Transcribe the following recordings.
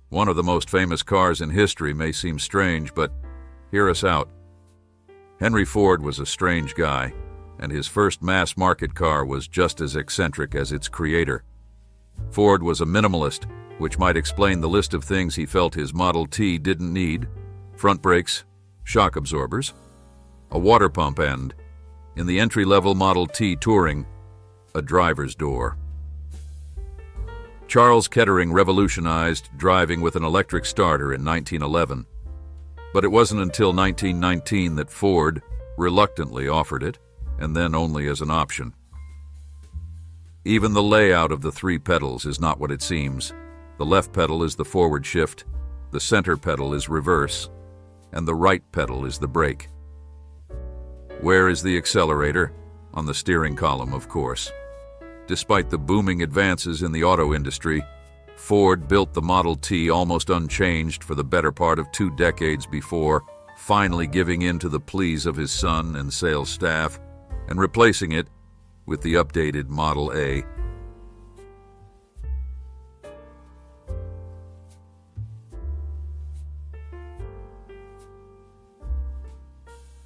One of the most famous cars in history may seem strange, but hear us out. Henry Ford was a strange guy, and his first mass-market car was just as eccentric as its creator. Ford was a minimalist, which might explain the list of things he felt his Model T didn't need: front brakes, shock absorbers, a water pump, and, in the entry-level Model T Touring, a driver's door. Charles Kettering revolutionized driving with an electric starter in 1911. But it wasn't until 1919 that Ford reluctantly offered it, and then only as an option. Even the layout of the three pedals is not what it seems. The left pedal is the forward shift, the center pedal is reverse, and the right pedal is the brake. Where is the accelerator? On the steering column, of course. Despite the booming advances in the auto industry, Ford built the Model T almost unchanged for the better part of 2 decades before finally giving in to the pleas of his son and sales staff and replacing it with the updated Model A.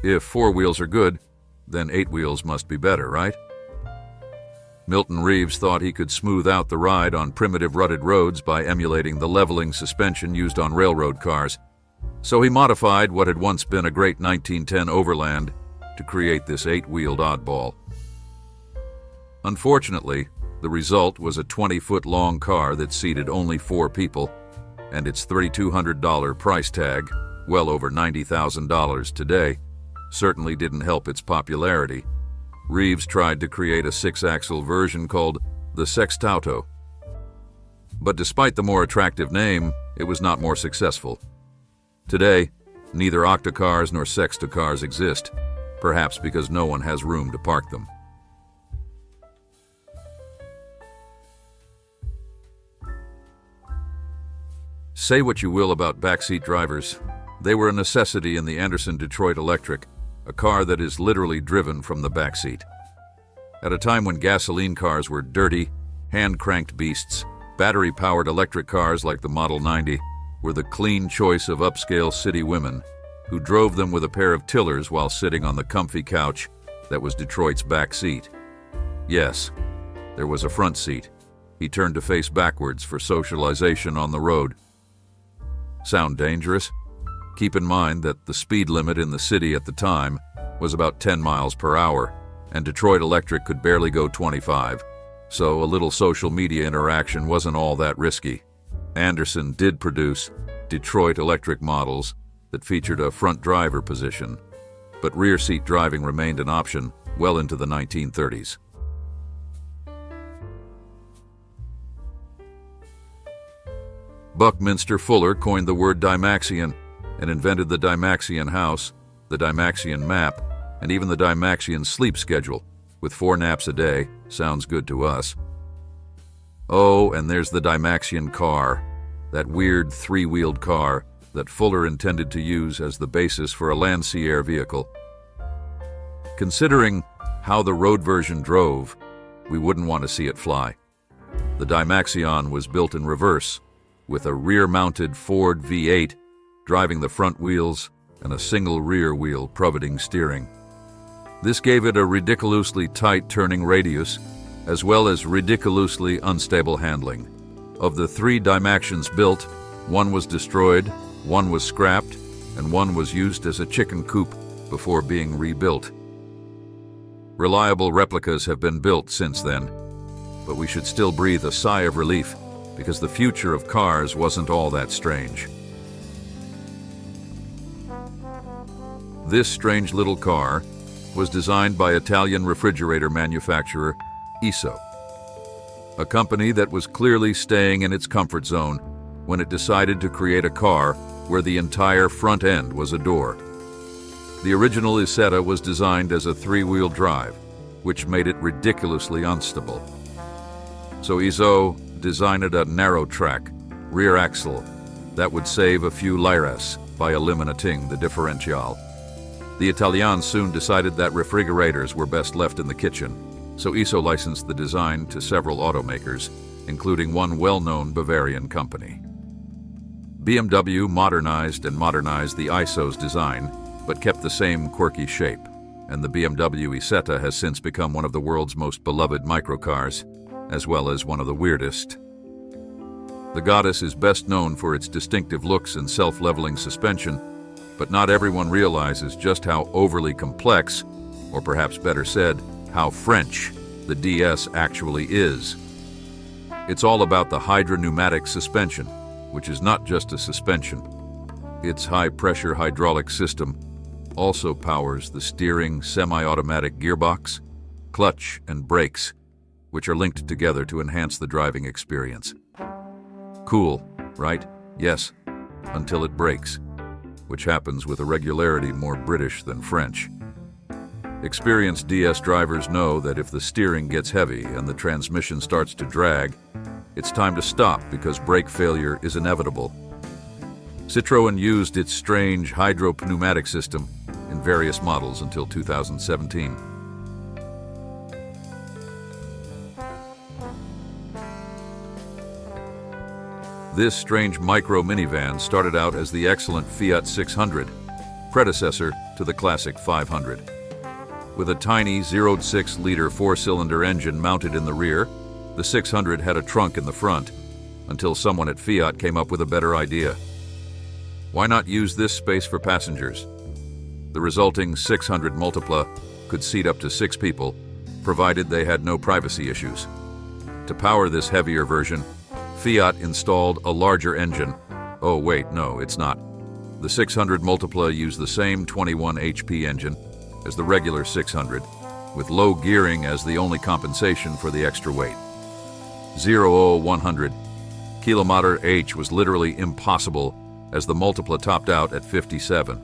If 4 wheels are good, then 8 wheels must be better, right? Milton Reeves thought he could smooth out the ride on primitive rutted roads by emulating the leveling suspension used on railroad cars. So he modified what had once been a great 1910 Overland to create this 8-wheeled oddball. Unfortunately, the result was a 20-foot-long car that seated only 4 people, and its $3,200 price tag, well over $90,000 today, certainly didn't help its popularity. Reeves tried to create a 6-axle version called the Sextauto. But despite the more attractive name, it was not more successful. Today, neither octocars nor sextocars exist, perhaps because no one has room to park them. Say what you will about backseat drivers, they were a necessity in the Anderson Detroit Electric, a car that is literally driven from the backseat. At a time when gasoline cars were dirty, hand-cranked beasts, battery-powered electric cars like the Model 90 were the clean choice of upscale city women who drove them with a pair of tillers while sitting on the comfy couch that was Detroit's back seat. Yes, there was a front seat. He turned to face backwards for socialization on the road. Sound dangerous? Keep in mind that the speed limit in the city at the time was about 10 miles per hour, and Detroit Electric could barely go 25, so a little social media interaction wasn't all that risky. Anderson did produce Detroit Electric models that featured a front driver position, but rear seat driving remained an option well into the 1930s. Buckminster Fuller coined the word Dymaxion and invented the Dymaxion house, the Dymaxion map, and even the Dymaxion sleep schedule, with 4 naps a day. Sounds good to us. Oh, and there's the Dymaxion car, that weird 3-wheeled car that Fuller intended to use as the basis for a Lancier vehicle. Considering how the road version drove, we wouldn't want to see it fly. The Dymaxion was built in reverse, with a rear-mounted Ford V8 driving the front wheels and a single rear wheel providing steering. This gave it a ridiculously tight turning radius, as well as ridiculously unstable handling. Of the 3 Dymaxions built, 1 was destroyed, 1 was scrapped, and 1 was used as a chicken coop before being rebuilt. Reliable replicas have been built since then, but we should still breathe a sigh of relief because the future of cars wasn't all that strange. This strange little car was designed by Italian refrigerator manufacturer Isetta, a company that was clearly staying in its comfort zone when it decided to create a car where the entire front end was a door. The original Isetta was designed as a 3-wheel drive, which made it ridiculously unstable. So Isetta designed a narrow track, rear axle, that would save a few liras by eliminating the differential. The Italians soon decided that refrigerators were best left in the kitchen, so Isetta licensed the design to several automakers, including one well-known Bavarian company. BMW modernized the ISO's design, but kept the same quirky shape, and the BMW Isetta has since become one of the world's most beloved microcars, as well as one of the weirdest. The Goddess is best known for its distinctive looks and self-leveling suspension, but not everyone realizes just how overly complex, or perhaps better said, how French, the DS actually is. It's all about the hydropneumatic suspension, which is not just a suspension. Its high-pressure hydraulic system also powers the steering semi-automatic gearbox, clutch, and brakes, which are linked together to enhance the driving experience. Cool, right? Yes, until it breaks, which happens with a regularity more British than French. Experienced DS drivers know that if the steering gets heavy and the transmission starts to drag, it's time to stop because brake failure is inevitable. Citroen used its strange hydropneumatic system in various models until 2017. This strange micro minivan started out as the excellent Fiat 600, predecessor to the classic 500. With a tiny 0.6-liter four-cylinder engine mounted in the rear, the 600 had a trunk in the front, until someone at Fiat came up with a better idea. Why not use this space for passengers? The resulting 600 Multipla could seat up to 6 people, provided they had no privacy issues. To power this heavier version, Fiat installed a larger engine. Oh wait, no, it's not. The 600 Multipla used the same 21 HP engine as the regular 600, with low gearing as the only compensation for the extra weight. 0-100 km/h was literally impossible, as the Multipla topped out at 57.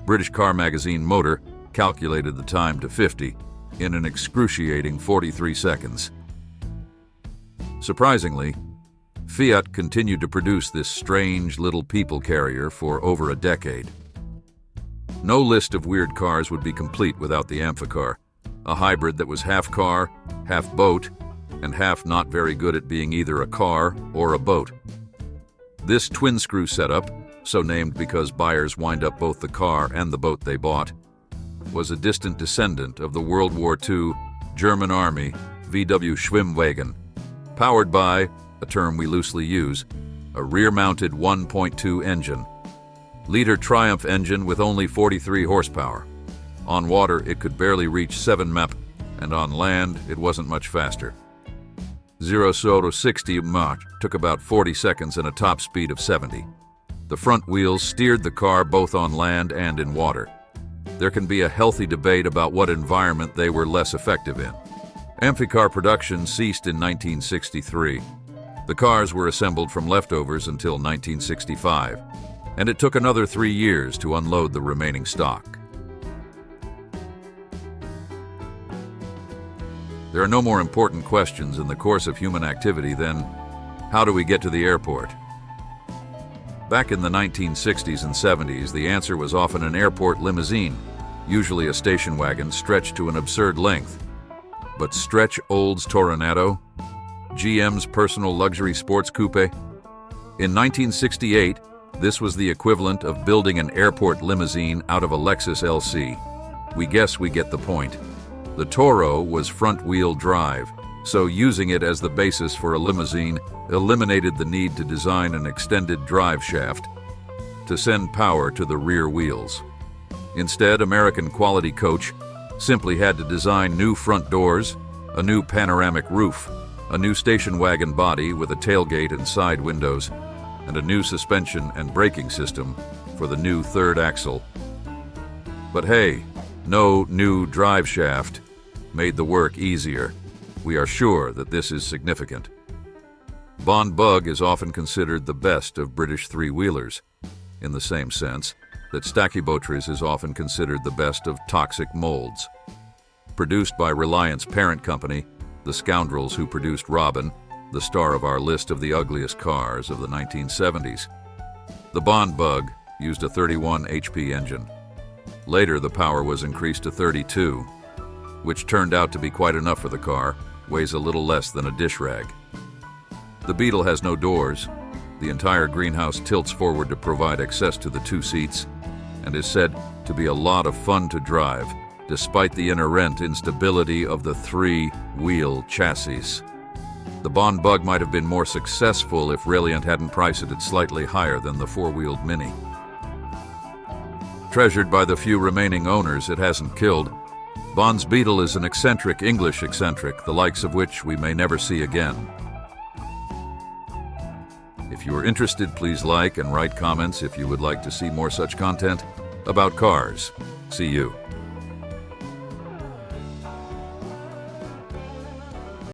British Car Magazine Motor calculated the time to 50 in an excruciating 43 seconds. Surprisingly, Fiat continued to produce this strange little people carrier for over a decade. No list of weird cars would be complete without the Amphicar, a hybrid that was half car, half boat, and half not very good at being either a car or a boat. This twin-screw setup, so named because buyers wind up both the car and the boat they bought, was a distant descendant of the World War II German Army VW Schwimmwagen, powered by, a term we loosely use, a rear-mounted 1.2 engine. Liter Triumph engine with only 43 horsepower. On water, it could barely reach 7 mph, and on land, it wasn't much faster. 0-60 Mach took about 40 seconds and a top speed of 70. The front wheels steered the car both on land and in water. There can be a healthy debate about what environment they were less effective in. Amphicar production ceased in 1963. The cars were assembled from leftovers until 1965, and it took another 3 years to unload the remaining stock. There are no more important questions in the course of human activity than, how do we get to the airport? Back in the 1960s and 70s, the answer was often an airport limousine, usually a station wagon stretched to an absurd length. But stretch Olds Toronado? GM's personal luxury sports coupe? In 1968, this was the equivalent of building an airport limousine out of a Lexus LC. We guess we get the point. The Toro was front-wheel drive, so using it as the basis for a limousine eliminated the need to design an extended drive shaft to send power to the rear wheels. Instead, American Quality Coach simply had to design new front doors, a new panoramic roof, a new station wagon body with a tailgate and side windows, and a new suspension and braking system for the new third axle. But hey, no new drive shaft made the work easier. We are sure that this is significant. Bond Bug is often considered the best of British three-wheelers, in the same sense that Stachybotrys is often considered the best of toxic molds. Produced by Reliance parent company, the scoundrels who produced Robin, the star of our list of the ugliest cars of the 1970s. The Bond Bug used a 31 HP engine. Later, the power was increased to 32, which turned out to be quite enough for the car, weighs a little less than a dish rag. The Beetle has no doors. The entire greenhouse tilts forward to provide access to the two seats and is said to be a lot of fun to drive, despite the inherent instability of the three-wheel chassis. The Bond Bug might have been more successful if Reliant hadn't priced it slightly higher than the four-wheeled Mini. Treasured by the few remaining owners it hasn't killed, Bond's Beetle is an eccentric English eccentric, the likes of which we may never see again. If you are interested, please like and write comments if you would like to see more such content about cars. See you.